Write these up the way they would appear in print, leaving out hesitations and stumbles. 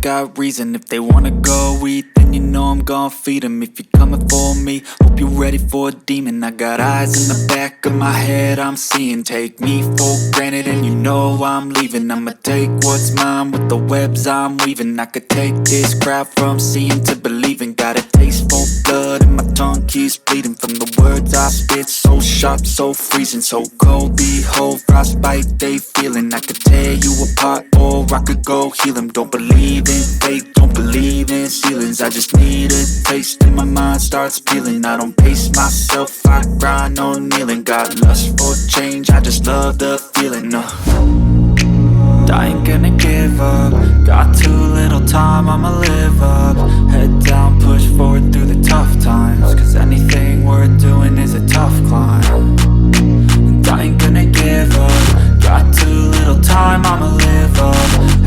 got reason. If they wanna go eat, then you know I'm gon' feed them. If you're coming for me, hope you're ready for a demon. I got eyes in the back of my head, I'm seeing. Take me for granted and you know I'm leaving. I'ma take what's mine with the webs I'm weaving. I could take this crowd from seeing to believing. Got a taste for blood and my tongue keeps bleeding from the words I spit. So sharp, so freezing, so cold. Behold, frostbite they feeling. I could tear you apart or I could go heal them. Don't believe in fate, don't believe in ceilings. I just need a taste and my mind starts peeling. I don't pace myself, I grind on kneeling. Got lust for change, I just love the feeling. I ain't gonna give up. Got too little time, I'ma live up. Head down, push forward through the tough times. Cause anything worth doing is a tough climb. And I ain't gonna give up. Got too little time, I'ma live up.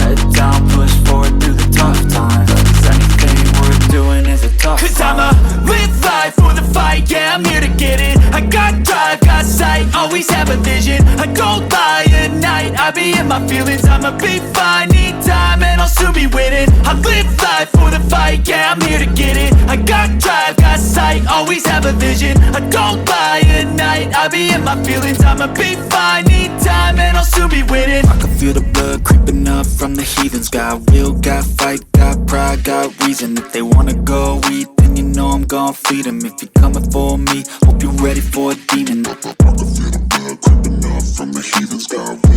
Head down, push forward through the tough times. Cause anything worth doing is a tough climb. Cause I'ma live life for the fight, yeah, I'm here to get it. I got drive, got sight, always have a vision. I don't lie at night, I be in my feelings. I'ma be fine, need time and I'll soon be winning. I live life for the fight, yeah, I'm here to get it. I got drive, got sight, always have a vision. I don't lie at night, I be in my feelings. I'ma be fine, need time and I'll soon be winning. I can feel the blood creeping up from the heathens. Got will, got fight, got pride, got reason. If they wanna go eat, then you know I'm gon' feed them. If you're coming for me, hope you're ready for a demon. I can feel the blood creeping up from the heathens. Got